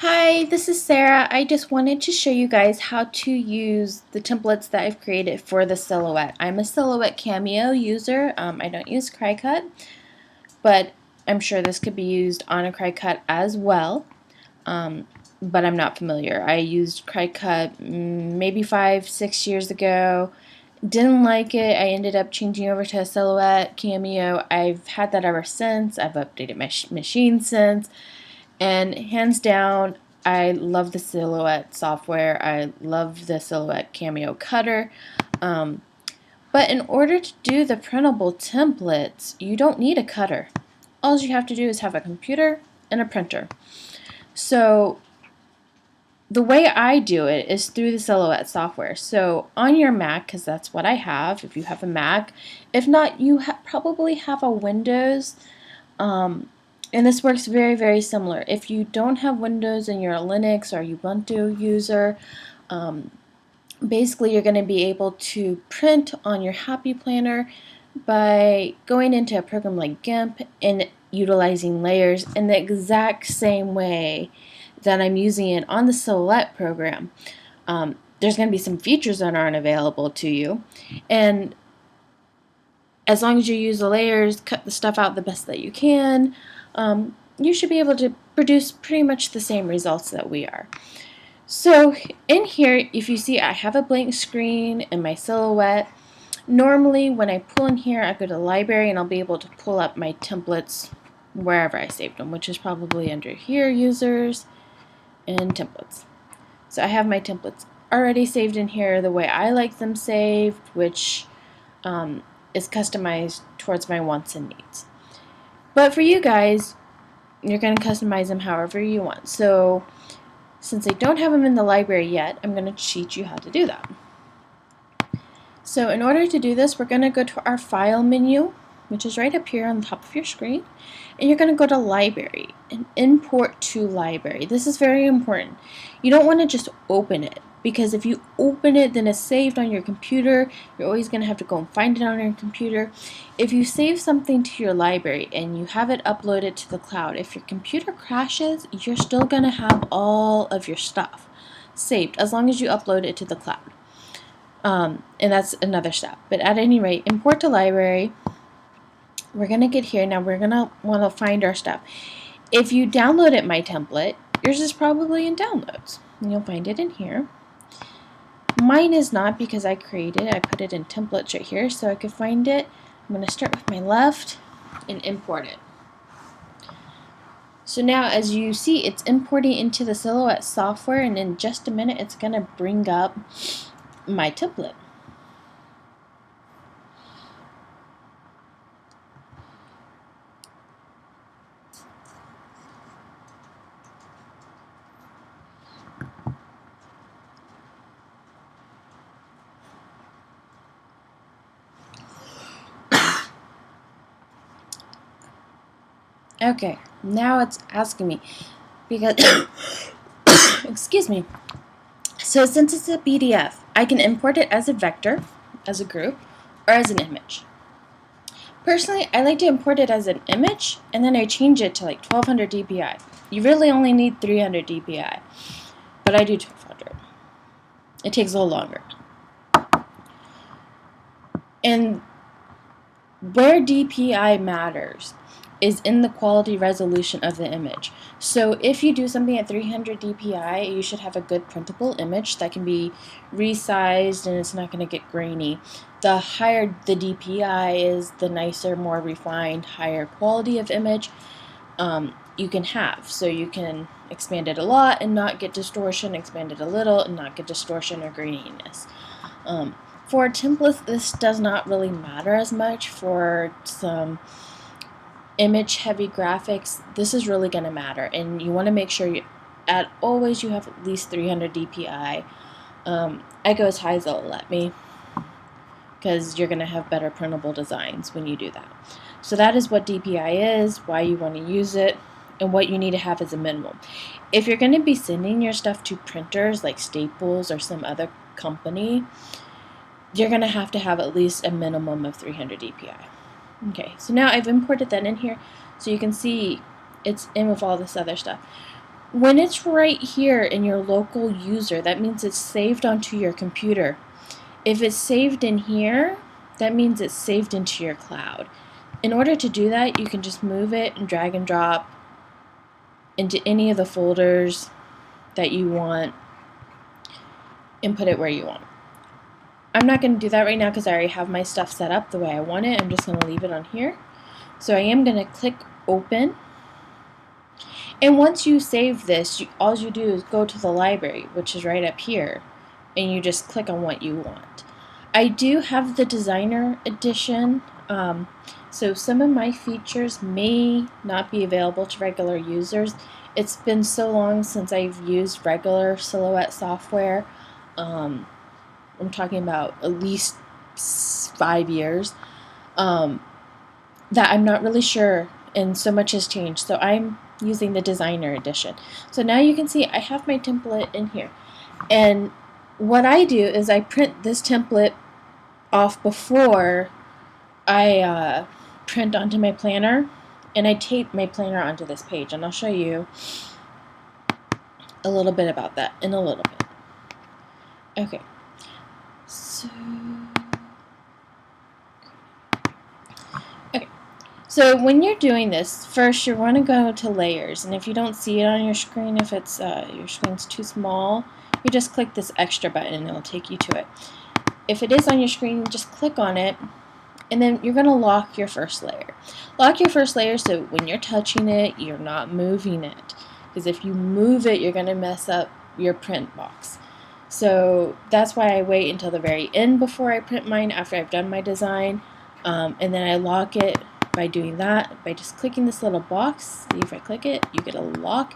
Hi, this is Sarah. I just wanted to show you guys how to use the templates that I've created for the silhouette. I'm a silhouette cameo user. I don't use Cricut, but I'm sure this could be used on a Cricut as well. But I'm not familiar. I used Cricut maybe 5-6 years ago. Didn't like it. I ended up changing over to a silhouette cameo. I've had that ever since. I've updated my machine since. And hands down, I love the Silhouette software. I love the Silhouette Cameo Cutter. But in order to do the printable templates, you don't need a cutter. All you have to do is have a computer and a printer. So the way I do it is through the Silhouette software. So on your Mac, because that's what I have, if you have a Mac. If not, you probably have a Windows. And this works very, very similar. If you don't have Windows and you're a Linux or Ubuntu user, basically you're going to be able to print on your Happy Planner by going into a program like GIMP and utilizing layers in the exact same way that I'm using it on the Silhouette program. There's going to be some features that aren't available to you, and as long as you use the layers, cut the stuff out the best that you can, you should be able to produce pretty much the same results that we are. So in here, if you see, I have a blank screen in my Silhouette. Normally when I pull in here, I go to the library and I'll be able to pull up my templates wherever I saved them, which is probably under here, users and templates. So I have my templates already saved in here the way I like them saved, which is customized towards my wants and needs. But for you guys, you're going to customize them however you want. So since I don't have them in the library yet, I'm going to teach you how to do that. So in order to do this, we're going to go to our File menu, which is right up here on the top of your screen, and you're going to go to Library and Import to Library. This is very important. You don't want to just open it, because if you open it, then it's saved on your computer. You're always going to have to go and find it on your computer. If you save something to your library and you have it uploaded to the cloud, if your computer crashes, you're still going to have all of your stuff saved as long as you upload it to the cloud. And that's another step. But at any rate, import to library. We're going to get here. Now we're going to want to find our stuff. If you downloaded my template, yours is probably in downloads. And you'll find it in here. Mine is not, because I created it. I put it in templates right here so I could find it. I'm going to start with my left and import it. So now as you see, it's importing into the Silhouette software, and in just a minute it's going to bring up my template. Okay, now it's asking me because excuse me. So since it's a PDF, I can import it as a vector, as a group, or as an image. Personally, I like to import it as an image, and then I change it to like 1200 dpi. You really only need 300 dpi, but I do 1200. It takes a little longer. And where DPI matters is in the quality resolution of the image. So if you do something at 300 dpi, you should have a good printable image that can be resized and it's not going to get grainy. The higher the DPI is, the nicer, more refined, higher quality of image you can have. So you can expand it a lot and not get distortion, expand it a little and not get distortion or graininess. For templates, this does not really matter as much. For some image heavy graphics, this is really going to matter, and you want to make sure you always have at least 300 dpi. I go as high as it'll let me, because you're going to have better printable designs when you do that. So that is what DPI is, why you want to use it, and what you need to have as a minimum. If you're going to be sending your stuff to printers like Staples or some other company, you're going to have at least a minimum of 300 dpi. Okay, so now I've imported that in here, so you can see it's in with all this other stuff. when it's right here in your local user, that means it's saved onto your computer. If it's saved in here, that means it's saved into your cloud. In order to do that, you can just move it and drag and drop into any of the folders that you want and put it where you want. I'm not going to do that right now because I already have my stuff set up the way I want it. I'm just going to leave it on here. So I am going to click open. And once you save this, all you do is go to the library, which is right up here, and you just click on what you want. I do have the designer edition, so some of my features may not be available to regular users. It's been so long since I've used regular Silhouette software. I'm talking about at least 5 years, that I'm not really sure, and so much has changed. So I'm using the designer edition. So now you can see I have my template in here. And what I do is I print this template off before I print onto my planner, and I tape my planner onto this page, and I'll show you a little bit about that in a little bit. Okay, so when you're doing this, first you want to go to layers, and if you don't see it on your screen, if it's your screen's too small, you just click this extra button and it'll take you to it. If it is on your screen, just click on it, and then you're going to lock your first layer. Lock your first layer so when you're touching it, you're not moving it, because if you move it, you're going to mess up your print box. So that's why I wait until the very end before I print mine after I've done my design, and then I lock it by doing that, by just clicking this little box. See, if I click it, you get a lock.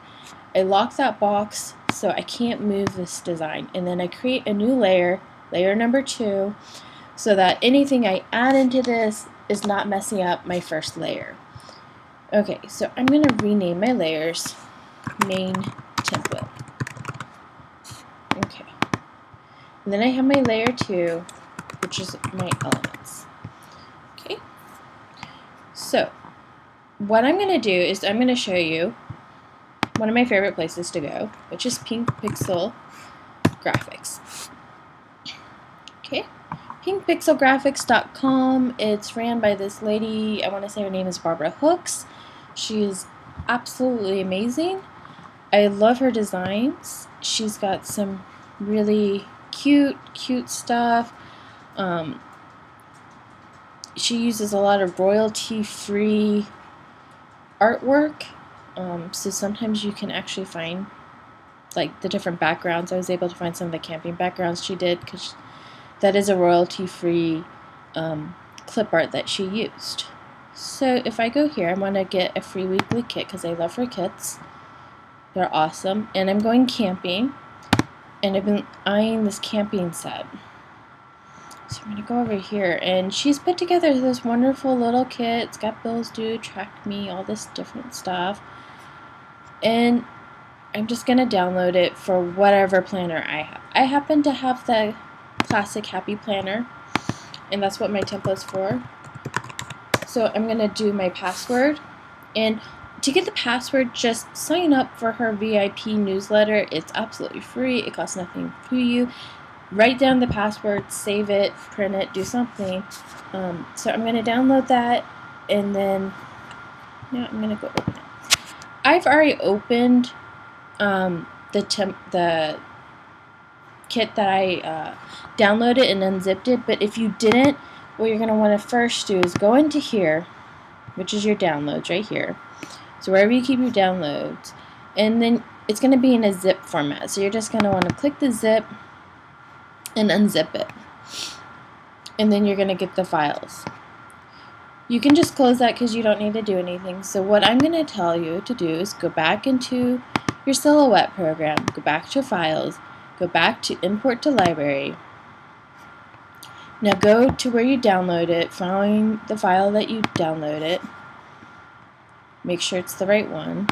I lock that box so I can't move this design, and then I create a new layer, layer number 2, so that anything I add into this is not messing up my first layer. Okay, so I'm going to rename my layers main template. Okay, and then I have my layer 2, which is my elements. Okay, so what I'm going to do is I'm going to show you one of my favorite places to go, which is Pink Pixel Graphics. Okay, pinkpixelgraphics.com. It's ran by this lady, I want to say her name is Barbara Hooks. She's absolutely amazing. I love her designs. She's got some really cute stuff. She uses a lot of royalty-free artwork, so sometimes you can actually find like the different backgrounds. I was able to find some of the camping backgrounds she did because that is a royalty-free clip art that she used. So if I go here, I want to get a free weekly kit because I love her kits. They're awesome. And I'm going camping, and I've been eyeing this camping set. So I'm going to go over here, and she's put together this wonderful little kit. It's got Bills Due, Track Me, all this different stuff. And I'm just going to download it for whatever planner I have. I happen to have the Classic Happy Planner, and that's what my template's for. So I'm going to do my password, and to get the password, just sign up for her VIP newsletter. It's absolutely free. It costs nothing to you. Write down the password, save it, print it, do something. So I'm going to download that, and then I'm going to go open it. I've already opened the kit that I downloaded and unzipped it, but if you didn't, what you're going to want to first do is go into here, which is your downloads right here. So wherever you keep your downloads, and then it's going to be in a zip format. So you're just going to want to click the zip and unzip it, and then you're going to get the files. You can just close that because you don't need to do anything. So what I'm going to tell you to do is go back into your Silhouette program, go back to Files, go back to Import to Library. Now go to where you download it, find the file that you downloaded, make sure it's the right one.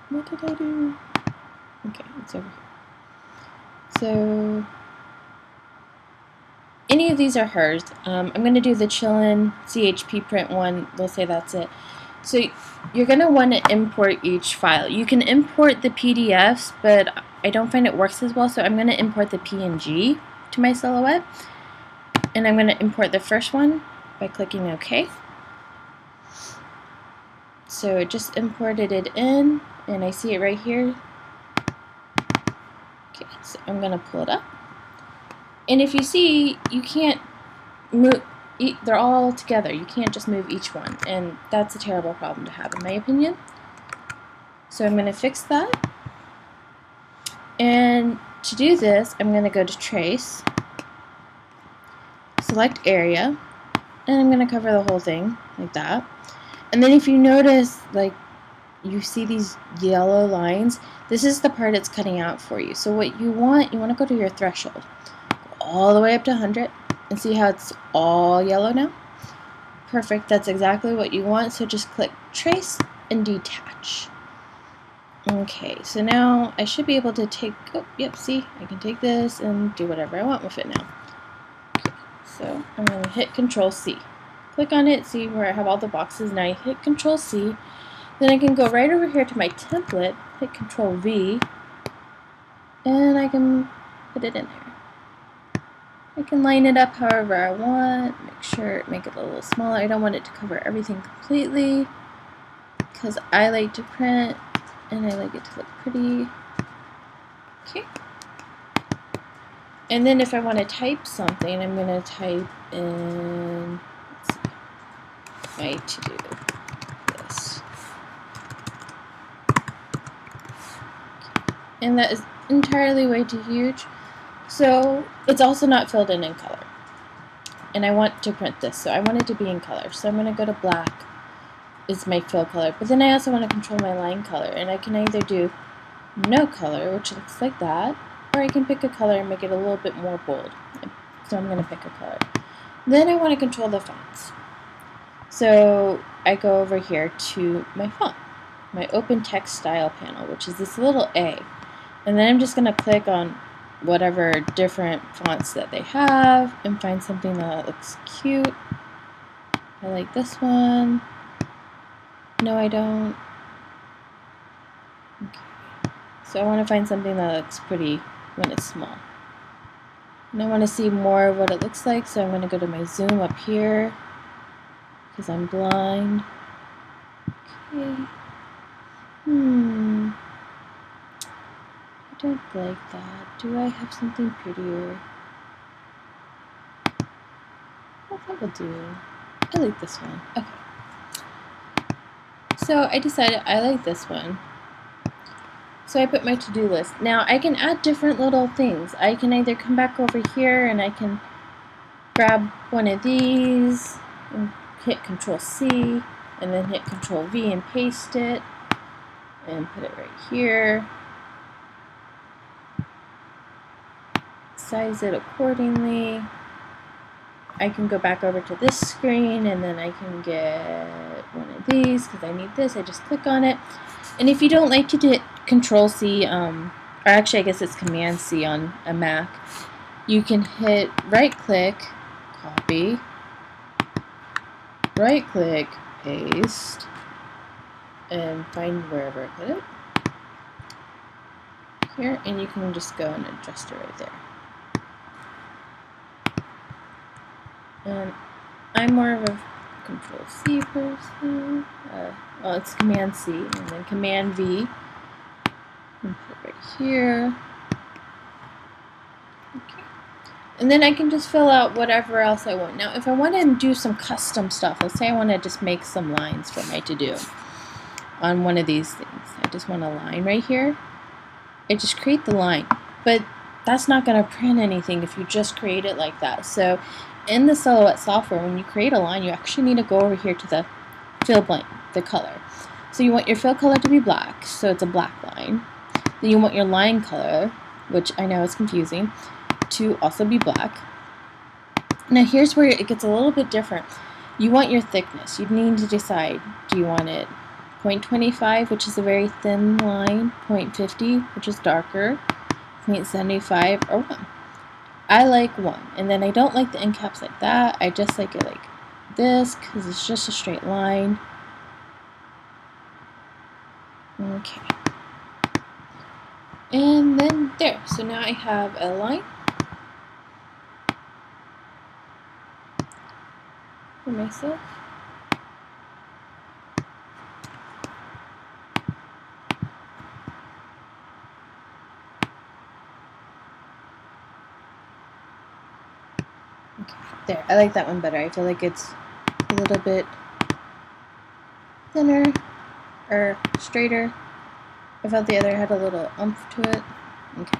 What did I do? Okay, it's over here. So any of these are hers. I'm going to do the Chillin' CHP print one. We'll say that's it. So you're going to want to import each file. You can import the PDFs, but I don't find it works as well, so I'm going to import the PNG to my silhouette. And I'm going to import the first one by clicking OK. So it just imported it in, and I see it right here. Okay, so I'm going to pull it up. And if you see, you can't move, they're all together. You can't just move each one, and that's a terrible problem to have in my opinion. So I'm going to fix that. And to do this, I'm going to go to Trace, select Area, and I'm going to cover the whole thing like that. And then if you notice, like, you see these yellow lines, this is the part it's cutting out for you. So what you want to go to your threshold. All the way up to 100 and see how it's all yellow now? Perfect, that's exactly what you want, so just click Trace and Detach. Okay, so now I should be able to take, oh, yep, see, I can take this and do whatever I want with it now. Okay, so I'm going to hit Control C. Click on it, see where I have all the boxes, now I hit Control C, then I can go right over here to my template, hit Control V, and I can put it in there. I can line it up however I want, make it a little smaller. I don't want it to cover everything completely because I like to print and I like it to look pretty. Okay. And then if I want to type something, I'm going to type in, let's see, my to-do list. And that is entirely way too huge. So it's also not filled in color, and I want to print this, so I want it to be in color. So I'm going to go to black is my fill color, but then I also want to control my line color, and I can either do no color, which looks like that, or I can pick a color and make it a little bit more bold. So I'm going to pick a color. Then I want to control the fonts. So I go over here to my font, my open text style panel, which is this little A, and then I'm just going to click on whatever different fonts that they have and find something that looks cute. I like this one. No, I don't. Okay. So I want to find something that looks pretty when it's small. And I want to see more of what it looks like, so I'm going to go to my zoom up here because I'm blind. Okay. I don't like that. Do I have something prettier? Well, that will do. I like this one. Okay. So I decided I like this one. So I put my to-do list. Now I can add different little things. I can either come back over here and I can grab one of these and hit Control C and then hit Control V and paste it and put it right here. Size it accordingly. I can go back over to this screen and then I can get one of these because I need this. I just click on it. And if you don't like to hit Control C, or actually I guess it's Command C on a Mac, you can hit right click, copy, right click, paste, and find wherever I put it. Here, and you can just go and adjust it right there. And I'm more of a Control C person. Well, it's Command C and then Command V. And put it right here. Okay. And then I can just fill out whatever else I want. Now, if I want to do some custom stuff, let's say I want to just make some lines for my to-do on one of these things. I just want a line right here. I just create the line. But that's not going to print anything if you just create it like that. So in the Silhouette software, when you create a line, you actually need to go over here to the fill blank, the color. So you want your fill color to be black, so it's a black line. Then you want your line color, which I know is confusing, to also be black. Now here's where it gets a little bit different. You want your thickness. You need to decide, do you want it 0.25, which is a very thin line, 0.50, which is darker, 0.75, or 1. I like one, and then I don't like the end caps like that. I just like it like this because it's just a straight line. Okay. And then there. So now I have a line for myself. Okay, there. I like that one better. I feel like it's a little bit thinner or straighter. I felt the other had a little oomph to it. Okay.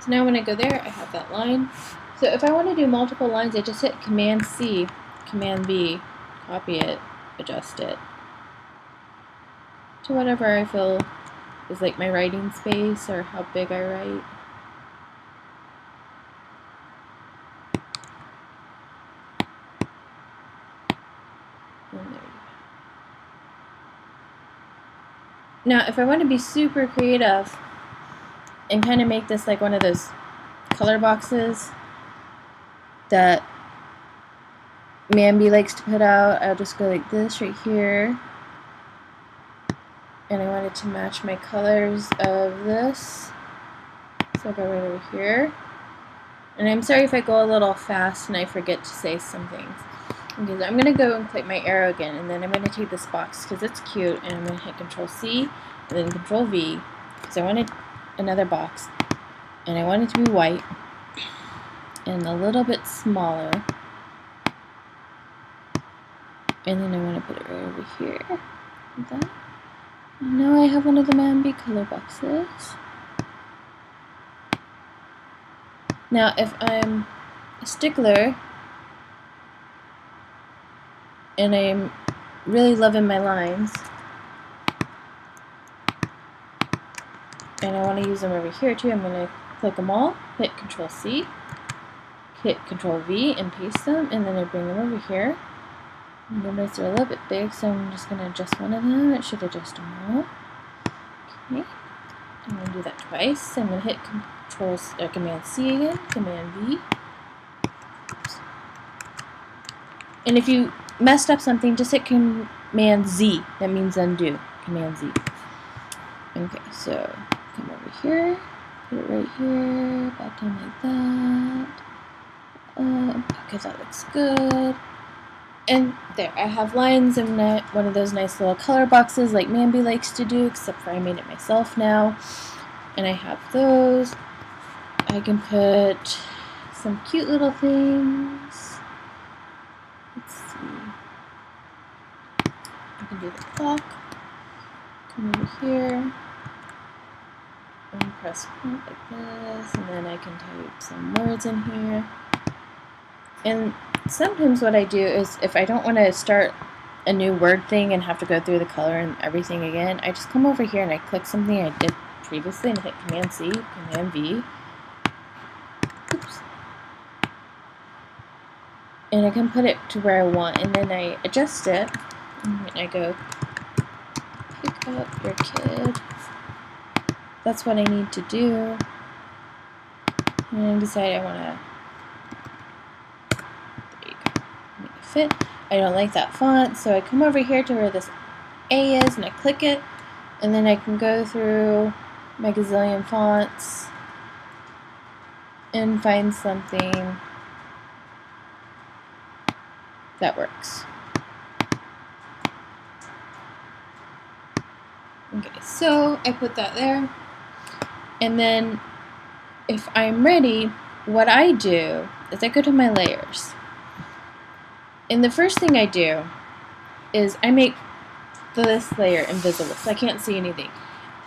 So now when I go there, I have that line. So if I want to do multiple lines, I just hit Command C, Command V, copy it, adjust it to whatever I feel is like my writing space or how big I write. And there you go. Now, if I want to be super creative and kind of make this like one of those color boxes that Mambi likes to put out, I'll just go like this right here. And I want it to match my colors of this. So I'll go right over here. And I'm sorry if I go a little fast and I forget to say some things. Because I'm going to go and click my arrow again, and then I'm going to take this box because it's cute, and I'm going to hit Control C and then Control V because I wanted another box, and I want it to be white and a little bit smaller. And then I want to put it right over here. Like that. And now I have one of the Mambi color boxes. Now, if I'm a stickler and I'm really loving my lines and I want to use them over here too, I'm going to click them all, hit Control C, hit Control V and paste them, and then I bring them over here. And notice they're a little bit big, so I'm just going to adjust one of them. It should adjust them all. Okay, I'm going to do that twice. I'm going to hit Command C again, Command V. Oops. And if you messed up something, just hit Command Z. That means undo. Command Z. Okay, so come over here, put it right here, back down like that. Okay, that looks good. And there, I have lines in one of those nice little color boxes like Mambi likes to do, except for I made it myself now. And I have those. I can put some cute little things. Let's see. I can do the clock. Come over here and press print like this, and then I can type some words in here. And sometimes what I do is if I don't want to start a new word thing and have to go through the color and everything again, I just come over here and I click something I did previously and hit Command C, Command V. Oops. And I can put it to where I want, and then I adjust it, and I go pick up your kid. That's what I need to do. And I decide I want to make it fit. I don't like that font, so I come over here to where this A is and I click it, and then I can go through my gazillion fonts and find something that works. Okay, so I put that there, and then if I'm ready, what I do is I go to my layers. And the first thing I do is I make this layer invisible so I can't see anything.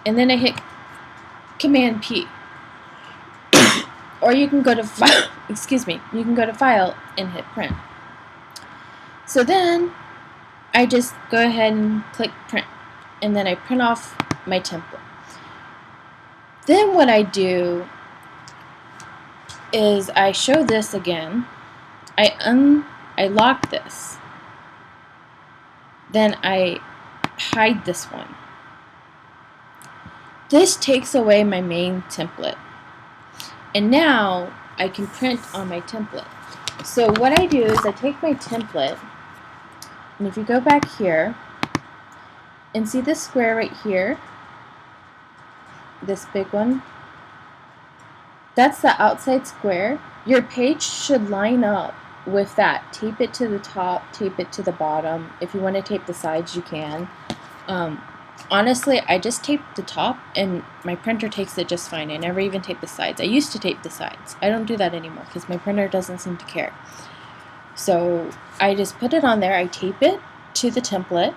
And then I hit Command P. Or you can go to File, excuse me, you can go to File and hit Print. So then I just go ahead and click Print. And then I print off my template. Then what I do is I show this again. I lock this. Then I hide this one. This takes away my main template. And now I can print on my template. So what I do is I take my template, and if you go back here and see this square right here, this big one, that's the outside square. Your page should line up with that. Tape it to the top, tape it to the bottom. If you want to tape the sides, you can. Honestly, I just tape the top and my printer takes it just fine. I never even tape the sides. I used to tape the sides. I don't do that anymore because my printer doesn't seem to care. So I just put it on there, I tape it to the template,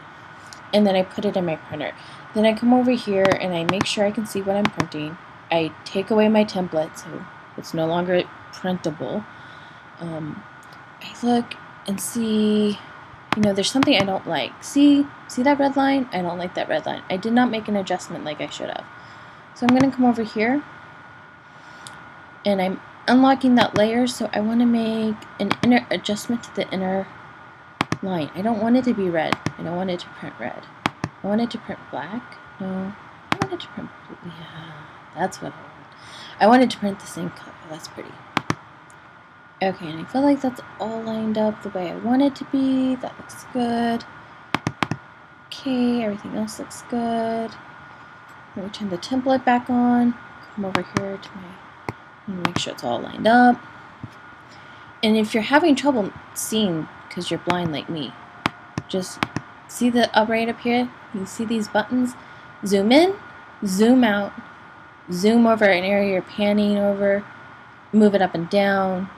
and then I put it in my printer. Then I come over here and I make sure I can see what I'm printing. I take away my template so it's no longer printable. I look and see, there's something I don't like. See that red line? I don't like that red line. I did not make an adjustment like I should have. So I'm going to come over here and I'm unlocking that layer, so I want to make an inner adjustment to the inner line. I don't want it to be red. I don't want it to print red. I want it to print black. No, I want it to print blue. Yeah, that's what I want. I want it to print the same color. That's pretty. Okay, and I feel like that's all lined up the way I want it to be. That looks good. Okay, everything else looks good. Let me turn the template back on. Come over here to make sure it's all lined up. And if you're having trouble seeing because you're blind like me, just see the right up here? You see these buttons? Zoom in, zoom out, zoom over an area you're panning over, move it up and down.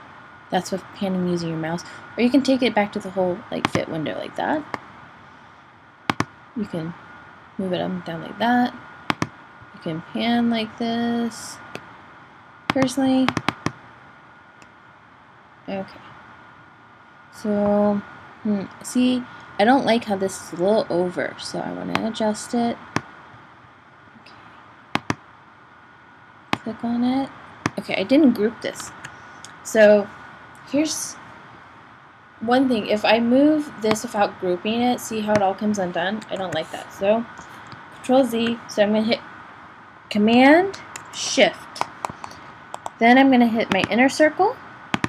That's with panning using your mouse. Or you can take it back to the whole fit window like that. You can move it up and down like that. You can pan like this. Personally, okay. So, see, I don't like how this is a little over, so I want to adjust it. Okay. Click on it. Okay, I didn't group this. So, here's one thing. If I move this without grouping it, see how it all comes undone? I don't like that. So, Control Z. So I'm going to hit Command Shift. Then I'm going to hit my inner circle,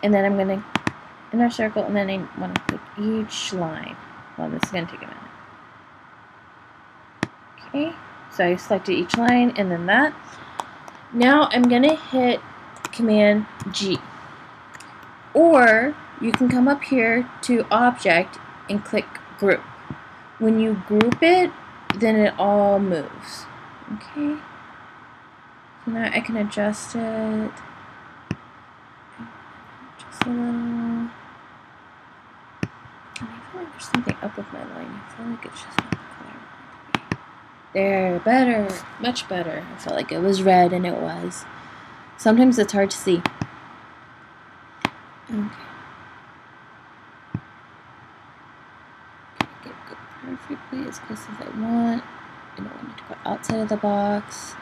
and then I'm going to inner circle, and then I want to click each line. Well, this is going to take a minute. Okay, so I selected each line, and then that. Now I'm going to hit Command G. Or you can come up here to Object and click Group. When you group it, then it all moves. Okay. So now I can adjust it. Just a little. I feel like there's something up with my line. I feel like it's just not the color. There, better, much better. I felt like it was red and it was. Sometimes it's hard to see. Okay. Get it perfectly as close as I want. I don't want it to go outside of the box.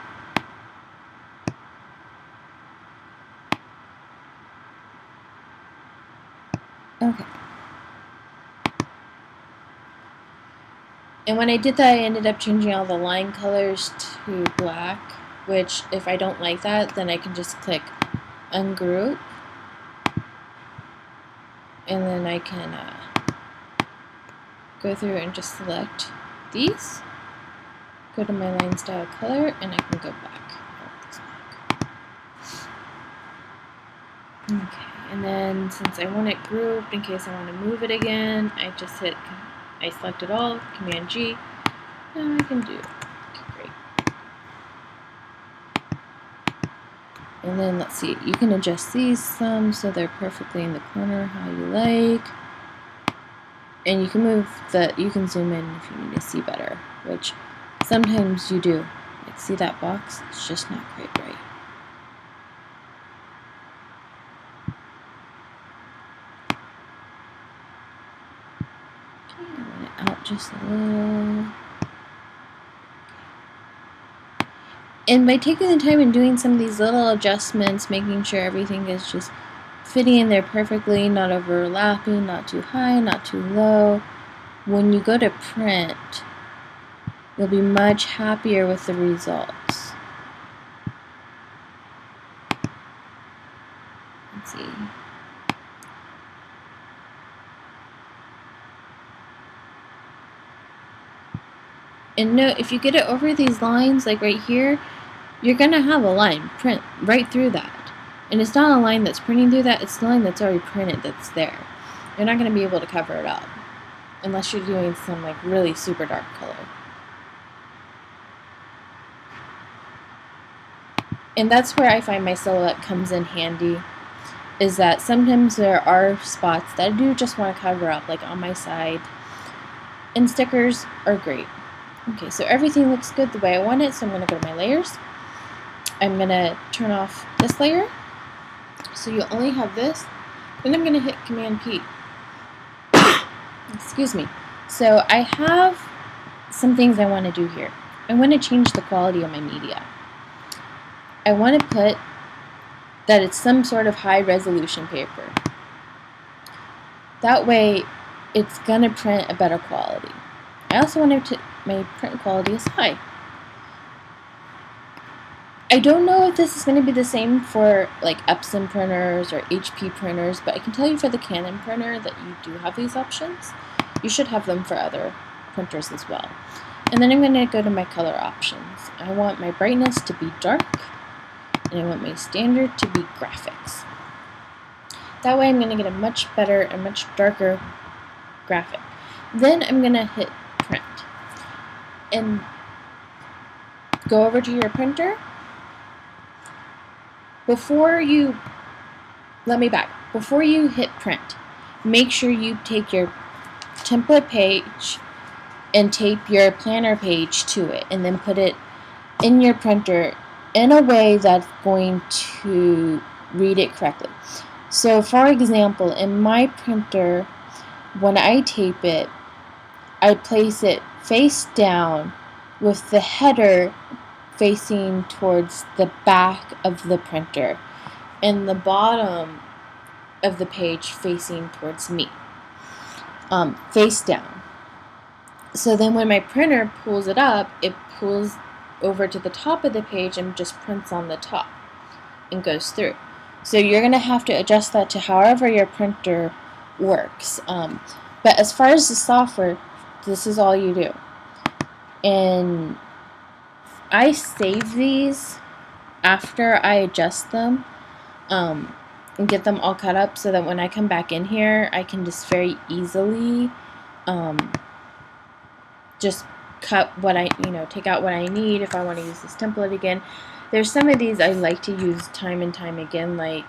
Okay. And when I did that, I ended up changing all the line colors to black, which if I don't like that, then I can just click Ungroup. And then I can go through and just select these, go to my line style color, and I can go back. Okay, and then since I want it grouped in case I want to move it again, I just I select it all, Command G, and I can do it. Okay, great. And then let's see, you can adjust these some so they're perfectly in the corner how you like. And you can you can zoom in if you need to see better, which sometimes you do. Like, see that box? It's just not quite right. Okay, I want it out just a little. And by taking the time and doing some of these little adjustments, making sure everything is just fitting in there perfectly, not overlapping, not too high, not too low. When you go to print, you'll be much happier with the results. And note, if you get it over these lines, like right here, you're going to have a line print right through that. And it's not a line that's printing through that, it's the line that's already printed that's there. You're not going to be able to cover it up unless you're doing some like really super dark color. And that's where I find my silhouette comes in handy, is that sometimes there are spots that I do just want to cover up, like on my side, and stickers are great. Okay, so everything looks good the way I want it, so I'm going to go to my layers. I'm going to turn off this layer, so you only have this. Then I'm going to hit Command P. Excuse me. So I have some things I want to do here. I want to change the quality of my media. I want to put that it's some sort of high resolution paper. That way it's going to print a better quality. I also want to my print quality is high. I don't know if this is going to be the same for like Epson printers or HP printers, but I can tell you for the Canon printer that you do have these options. You should have them for other printers as well. And then I'm going to go to my color options. I want my brightness to be dark, and I want my standard to be graphics. That way I'm going to get a much better and much darker graphic. Then I'm going to hit print and go over to your printer. Before you hit print, make sure you take your template page and tape your planner page to it, and then put it in your printer in a way that's going to read it correctly. So for example, in my printer, when I tape it, I place it face down with the header facing towards the back of the printer and the bottom of the page facing towards me, face down. So then when my printer pulls it up, it pulls over to the top of the page and just prints on the top and goes through. So you're going to have to adjust that to however your printer works. But as far as the software, this is all you do. And I save these after I adjust them and get them all cut up, so that when I come back in here, I can just very easily just cut what take out what I need if I want to use this template again. There's some of these I like to use time and time again, like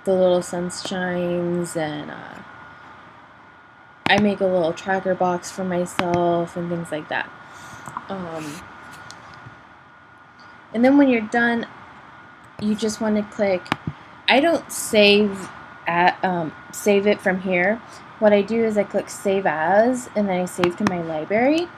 the little sunshines, and I make a little tracker box for myself and things like that. And then when you're done, you just want to click. I don't save it from here. What I do is I click Save As, and then I save to my library.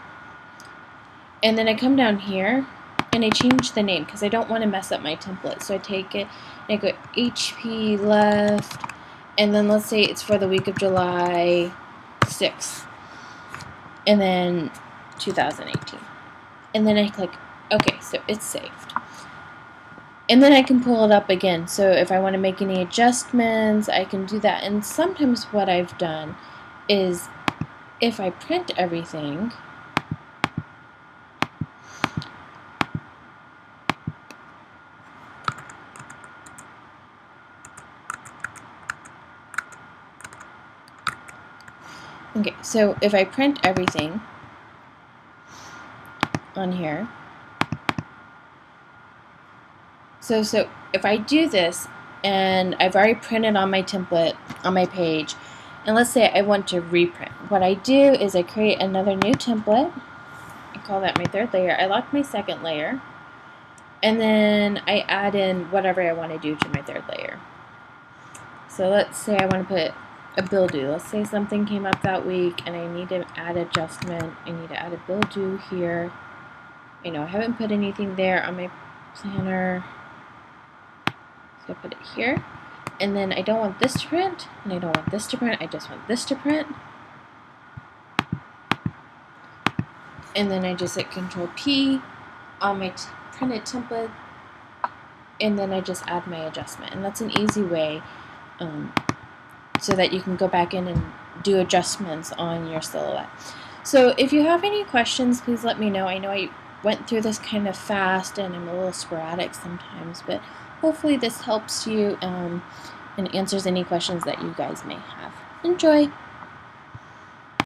And then I come down here and I change the name because I don't want to mess up my template. So I take it and I go HP left, and then let's say it's for the week of July 6th, and then 2018. And then I click OK, so it's saved. And then I can pull it up again. So if I want to make any adjustments, I can do that. And sometimes what I've done is, if I print everything, okay, so if I print everything on here, so if I do this and I've already printed on my template on my page, and let's say I want to reprint, what I do is I create another new template. I call that my third layer. I lock my second layer, and then I add in whatever I want to do to my third layer. So let's say I want to put a bill due. Let's say something came up that week and I need to add adjustment. I need to add a bill due here. I haven't put anything there on my planner, so I put it here. And then I don't want this to print, and I don't want this to print, I just want this to print. And then I just hit Control P on my printed template, and then I just add my adjustment. And that's an easy way so that you can go back in and do adjustments on your silhouette. So if you have any questions, please let me know. I know I went through this kind of fast and I'm a little sporadic sometimes, but hopefully this helps you and answers any questions that you guys may have. Enjoy!